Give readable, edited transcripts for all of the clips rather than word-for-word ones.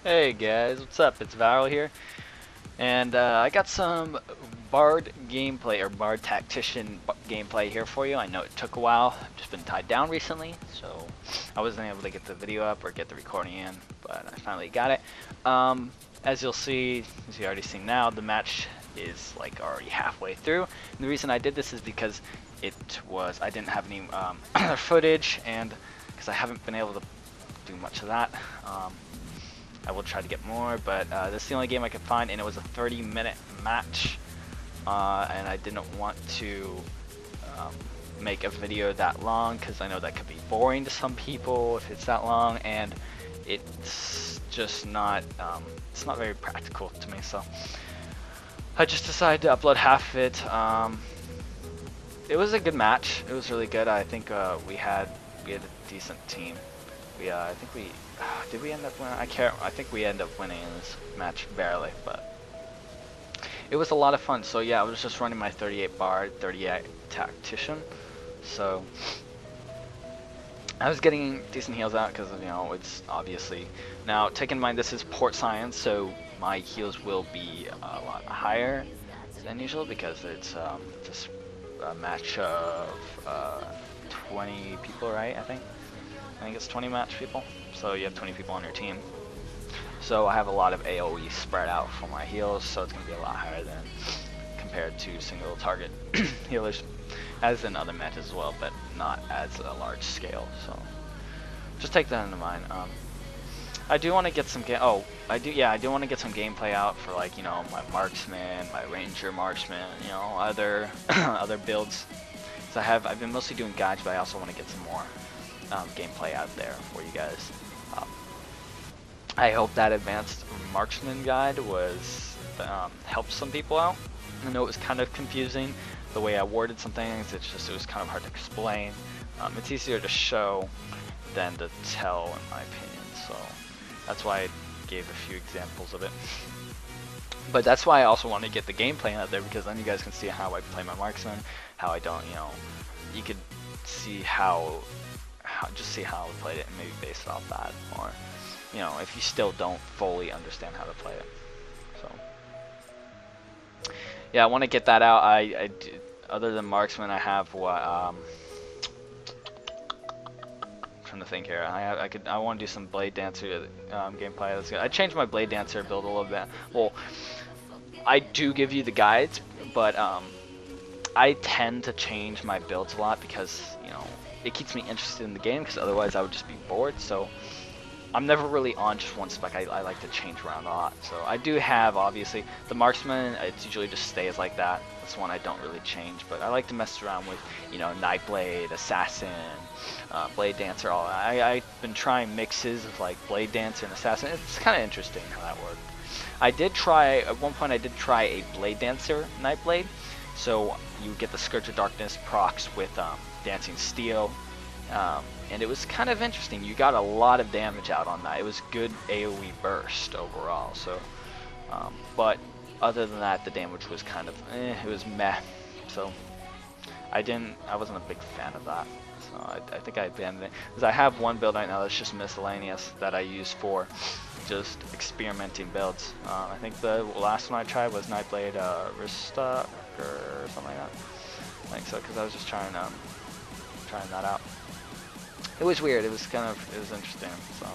Hey guys, what's up? It's Viral here, and I got some Bard gameplay or Bard Tactician gameplay here for you. I know it took a while. I've just been tied down recently, so I wasn't able to get the video up or get the recording in, but I finally got it. As you'll see, as you already seen now, the match is like already halfway through. And the reason I did this is because I didn't have any footage, and because I haven't been able to do much of that. I will try to get more, but this is the only game I could find, and it was a 30-minute match, and I didn't want to make a video that long because I know that could be boring to some people if it's that long, and it's just not it's not very practical to me. So I just decided to upload half of it. It was a good match. It was really good. I think we had a decent team. I think we did we end up winning? I think we ended up winning in this match barely, but it was a lot of fun. So yeah, I was just running my 38 Bard, 38 Tactician. So I was getting decent heals out because it's obviously now take in mind this is Port Scion, so my heals will be a lot higher than usual because it's just a match of 20 people, right? I think it's 20 match people, so you have 20 people on your team. So I have a lot of AoE spread out for my heals, so it's going to be a lot higher than compared to single target healers, as in other matches as well, but not as a large scale. So just take that into mind. I do want to get some I do want to get some gameplay out for my marksman, my ranger marksman, other other builds. So I've been mostly doing guides, but I also want to get some more gameplay out there for you guys. I hope that advanced marksman guide was helped some people out. I know it was kind of confusing the way I worded some things. It was kind of hard to explain. It's easier to show than to tell, in my opinion. So that's why I gave a few examples of it. But that's why I also want to get the gameplay out there, because then you guys can see how I play my marksman, how I don't, you could see just see how I played it and maybe base it off that, or if you still don't fully understand how to play it. So yeah, I want to get that out. Other than marksman, I have what I'm trying to think here. I want to do some blade dancer gameplay. That's good. I changed my blade dancer build a little bit. Well, I do give you the guides, but I tend to change my builds a lot because it keeps me interested in the game, because otherwise I would just be bored. So I'm never really on just one spec. I like to change around a lot. So I do have, obviously, the marksman. It usually just stays like that. That's one I don't really change, but I like to mess around with Nightblade, assassin, blade dancer. I've been trying mixes of like blade dancer and assassin. It's kind of interesting how that worked. At one point I did try a blade dancer Nightblade. So you get the Scourge of Darkness procs with Dancing Steel, and it was kind of interesting. You got a lot of damage out on that. It was good AoE burst overall. So, but other than that, the damage was kind of it was meh. So I wasn't a big fan of that. So I think I abandoned it, because I have one build right now that's just miscellaneous that I use for just experimenting builds. I think the last one I tried was Nightblade Ristock or something like that. I think so, because I was just trying that out. It was weird. It was interesting. So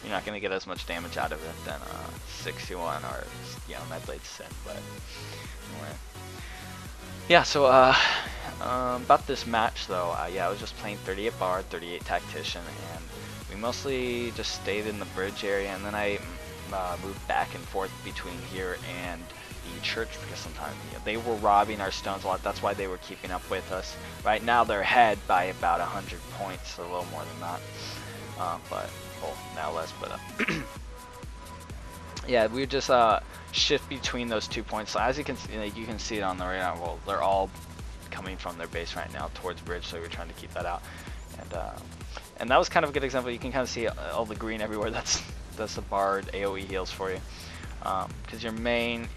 you're not gonna get as much damage out of it than 61 or Nightblade Sin. But anyway, yeah. So about this match though, yeah, I was just playing 38 Bard, 38 Tactician, and we mostly just stayed in the bridge area, and then I moved back and forth between here and the church, because sometimes they were robbing our stones a lot. That's why they were keeping up with us. Right now they're ahead by about 100 points, a little more than that. But well, now less. But yeah, we just shift between those 2 points. So as you can see it on the radar. Well, they're all coming from their base right now towards bridge, so we're trying to keep that out. And that was kind of a good example. You can kind of see all the green everywhere. That's the Bard AoE heals for you, because your main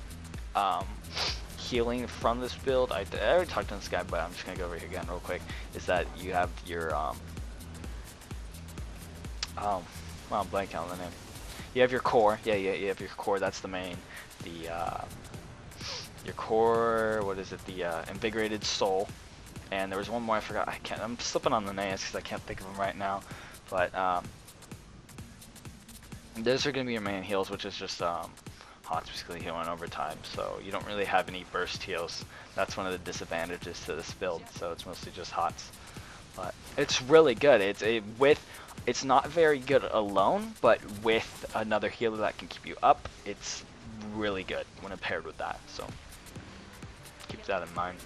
healing from this build, I already talked to this guy, but I'm just gonna go over here again real quick, is that you have your well, I'm blanking on the name. You have your core. Yeah, you have your core. That's the main. The your core. What is it? The invigorated soul. And there was one more I forgot. I'm slipping on the names because I can't think of them right now. But those are gonna be your main heals, which is just Hots basically healing over time. So you don't really have any burst heals. That's one of the disadvantages to this build. So it's mostly just Hots. But it's really good. It's not very good alone, but with another healer that can keep you up, it's really good when paired with that. So keep that in mind.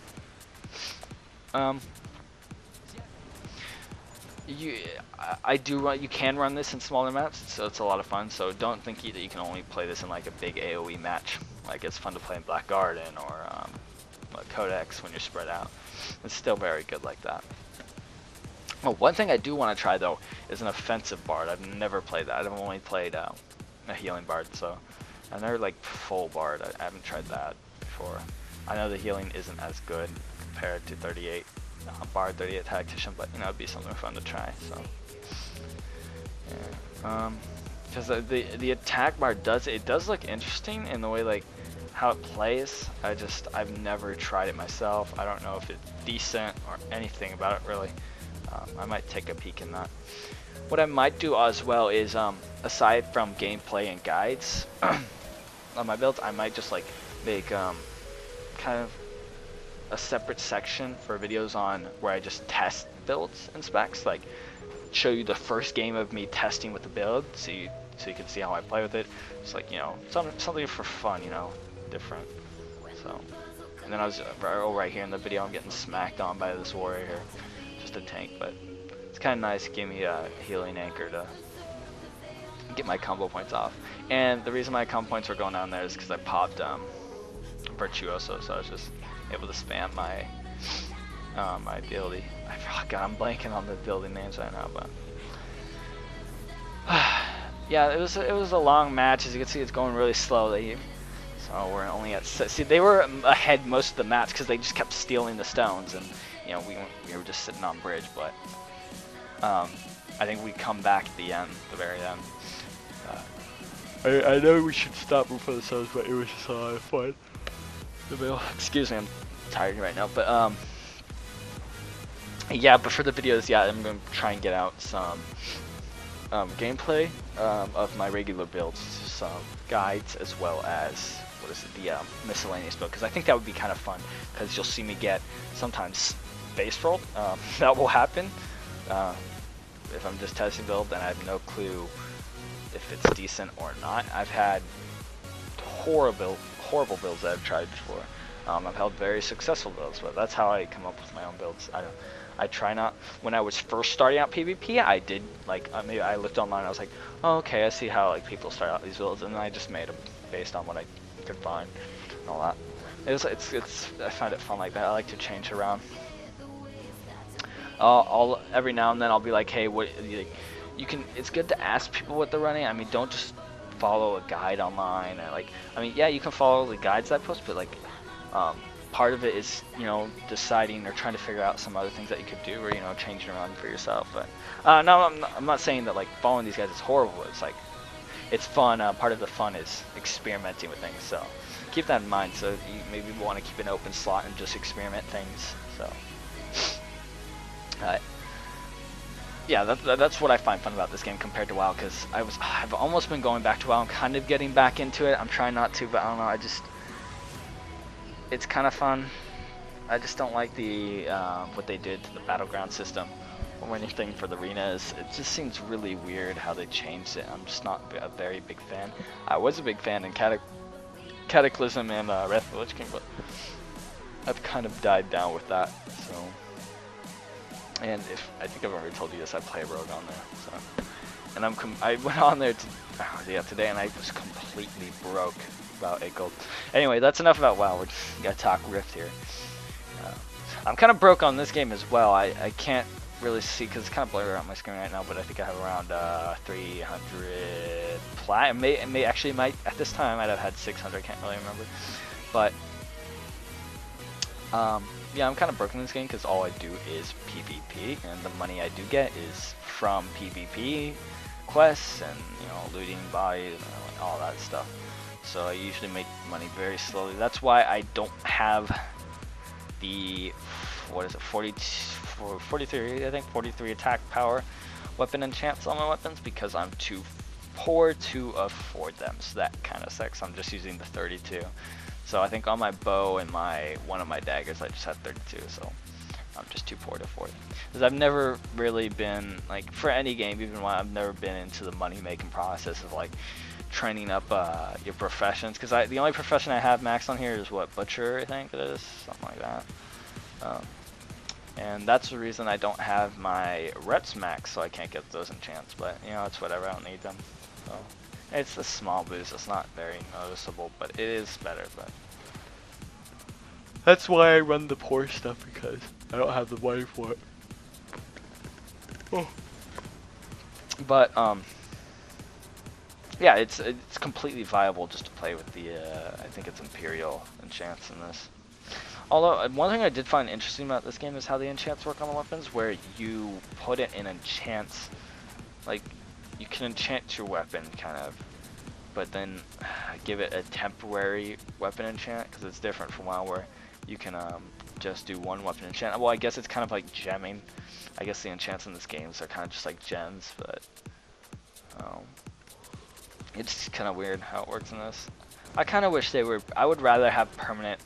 You can run this in smaller maps, so it's a lot of fun. So don't think that you can only play this in like a big AOE match. Like it's fun to play in Black Garden or Codex when you're spread out. It's still very good like that. Oh, one thing I do want to try though is an offensive bard. I've never played that. I've only played a healing bard, so I've never like full bard. I haven't tried that before. I know the healing isn't as good compared to 38 bard, 38 tactician, but you know it'd be something fun to try. So yeah, because the attack bard does look interesting in the way like how it plays. I've never tried it myself. I don't know if it's decent or anything about it really. I might take a peek in that. What I might do as well is, aside from gameplay and guides on my builds, I might just like make kind of a separate section for videos on where I just test builds and specs, like show you the first game of me testing with the build, so you can see how I play with it. It's like, you know, something for fun, you know, different. So, and then I was right here in the video, I'm getting smacked on by this warrior here. A tank, but it's kind of nice to give me a healing anchor to get my combo points off. And the reason my combo points were going down there is because I popped Virtuoso, so I was just able to spam my my ability. I'm blanking on the building names right now, but yeah, it was a long match. As you can see, it's going really slowly. So we're only at see they were ahead most of the match because they just kept stealing the stones, and you know we were just sitting on bridge, but I think we come back at the end, the very end. I know we should stop before the stones, but it was just a lot of fun. Excuse me, I'm tired right now, but yeah, but for the videos, yeah, I'm gonna try and get out some gameplay of my regular builds, some guides, as well as the miscellaneous build, because I think that would be kind of fun, because you'll see me get sometimes base rolled. That will happen if I'm just testing build and I have no clue if it's decent or not. I've had horrible builds that I've tried before. I've held very successful builds, but that's how I come up with my own builds. I try not, when I was first starting out PvP, I did like, maybe I looked online and I was like, oh, okay, I see how like people start out these builds, and then I just made them based on what I could find and all that. I find it fun like that. I like to change around. Every now and then I'll be like, hey, what you can. It's good to ask people what they're running. I mean, don't just follow a guide online. Or like, I mean, yeah, you can follow the guides that I post, but like, part of it is, you know, deciding or trying to figure out some other things that you could do, or you know, changing around for yourself. But no, I'm not saying that like following these guys is horrible. It's like, it's fun. Part of the fun is experimenting with things. So keep that in mind. So you maybe want to keep an open slot and just experiment things. So. Yeah, that's what I find fun about this game compared to WoW, because I've almost been going back to WoW. I'm kind of getting back into it. I'm trying not to, but I don't know. It's kind of fun. I just don't like the what they did to the battleground system or anything for the arenas. It just seems really weird how they changed it. I'm just not a very big fan. I was a big fan in Cataclysm and Wrath of the Lich King, but I've kind of died down with that. So. And I think I've already told you this, I play Rogue on there. So, and I went on there today, and I was completely broke, about 8 gold. Anyway, that's enough about WoW. We're just gonna talk Rift here. I'm kind of broke on this game as well. I can't really see because it's kind of blurry on my screen right now, but I think I have around 300 plat. It might at this time I'd have had 600. I can't really remember, but. Yeah, I'm kind of broken in this game because all I do is PvP, and the money I do get is from PvP quests and looting bodies and all that stuff. So I usually make money very slowly. That's why I don't have the 43 I think 43 attack power weapon enchants on my weapons because I'm too poor to afford them. So that kind of sucks. I'm just using the 32. So I think on my bow and one of my daggers I just had 32. So I'm just too poor to afford it. Because I've never really been, like, for any game, even when I've never been into the money-making process of, like, training up your professions. Because the only profession I have maxed on here is, what, Butcher, I think it is? Something like that. And that's the reason I don't have my Rets max, so I can't get those enchants. But, it's whatever, I don't need them. So, it's a small boost, it's not very noticeable, but it is better. But that's why I run the poor stuff, because I don't have the money for it. Oh. But yeah, it's completely viable just to play with the I think it's Imperial enchants in this. Although one thing I did find interesting about this game is how the enchants work on the weapons, where you put it in enchants, like you can enchant your weapon kind of, but then give it a temporary weapon enchant, because it's different from WoW where you can just do one weapon enchant. Well, I guess it's kind of like gemming. I guess the enchants in this game are kind of just like gems, but it's kind of weird how it works in this. I kind of wish they were. I would rather have permanent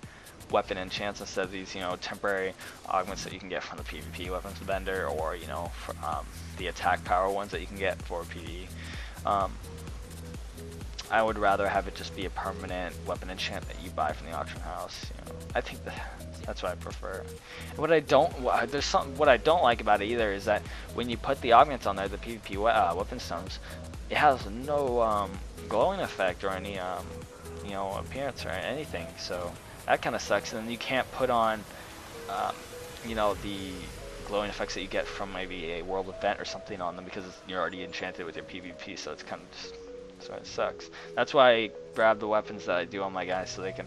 weapon enchants instead of these, temporary augments that you can get from the PvP weapons vendor, or for, the attack power ones that you can get for PvE. I would rather have it just be a permanent weapon enchant that you buy from the auction house. I think that's what I prefer. And what I don't like about it either is that when you put the augments on there, the PvP weapon stones, it has no glowing effect or any appearance or anything. So that kind of sucks. And then you can't put on the glowing effects that you get from maybe a world event or something on them, because you're already enchanted with your PvP. So it's kind of just. So it sucks. That's why I grab the weapons that I do on my guys, so they can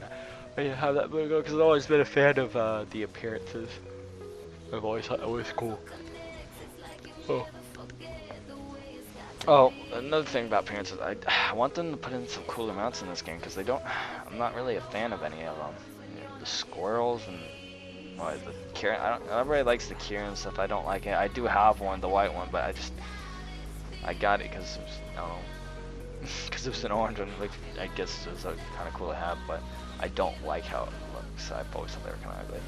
have that go. Because I've always been a fan of the appearances. I've always thought it was cool. Oh, another thing about appearances, I want them to put in some cooler mounts in this game, because they don't. I'm not really a fan of any of them. The squirrels and the Kieran. Everybody likes the Kieran stuff. I don't like it. I do have one, the white one, but I got it because I don't know. Because it was an orange one, like, I guess it was kind of cool to have, but I don't like how it looks. I've always thought they were kind of ugly.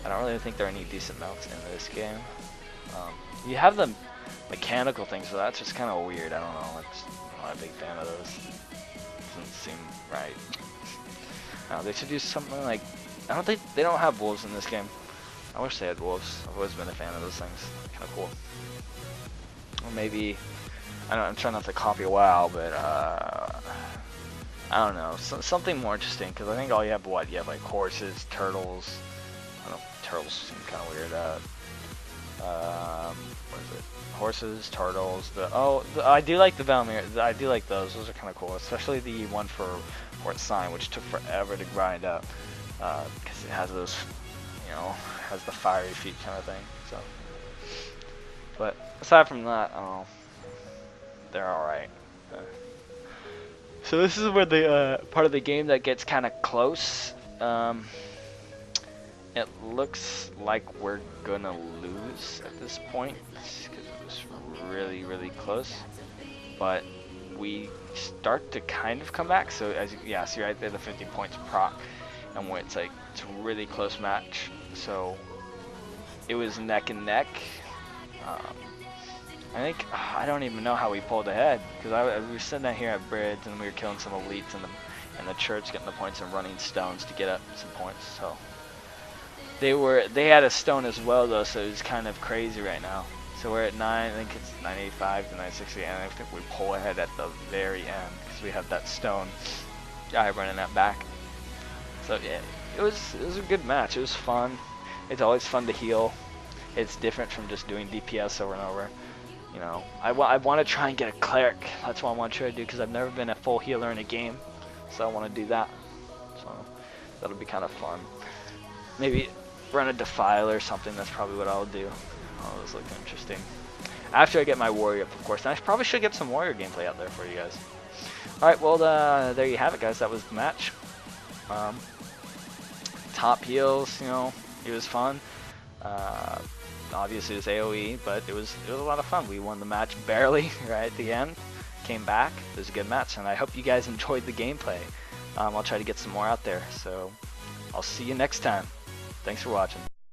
I don't really think there are any decent mounts in this game. You have the mechanical things, so that's just kind of weird. I don't know. I'm not a big fan of those. Doesn't seem right. They should do something like, I don't think they don't have wolves in this game. I wish they had wolves. I've always been a fan of those things. Kind of cool. Or maybe. I'm trying not to copy WoW, but I don't know, something more interesting, because I think all you have, you have like horses, turtles. I don't know, turtles seem kind of weird. What is it? Horses, turtles. I do like the Valmir. I do like those. Those are kind of cool, especially the one for Fort Scion, which took forever to grind up, because it has those, has the fiery feet kind of thing. So, but aside from that, I don't know. They're alright. So this is where the part of the game that gets kind of close. It looks like we're gonna lose at this point, because it was really, really close. But we start to kind of come back. So as see right there, the 50 points proc, and where it's a really close match. So it was neck and neck. I think, I don't even know how we pulled ahead, because we were sitting out here at bridge and we were killing some elites in the church, getting the points and running stones to get up some points. So they had a stone as well though, so it was kind of crazy right now. So we're at 9, I think it's 985 to 960, and I think we pull ahead at the very end because we have that stone guy running that back. So yeah, it was a good match. It was fun. It's always fun to heal. It's different from just doing DPS over and over. I want to try and get a cleric. That's what I want to try to do, because I've never been a full healer in a game, so I want to do that. So that'll be kind of fun. Maybe run a Defiler or something. That's probably what I'll do. Oh, this looks interesting. After I get my warrior up, of course. And I probably should get some warrior gameplay out there for you guys. Alright, well, there you have it, guys. That was the match. Top heals, you know, it was fun. Obviously, it was AoE, but it was a lot of fun. We won the match barely right at the end. Came back. It was a good match, and I hope you guys enjoyed the gameplay. I'll try to get some more out there. So I'll see you next time. Thanks for watching.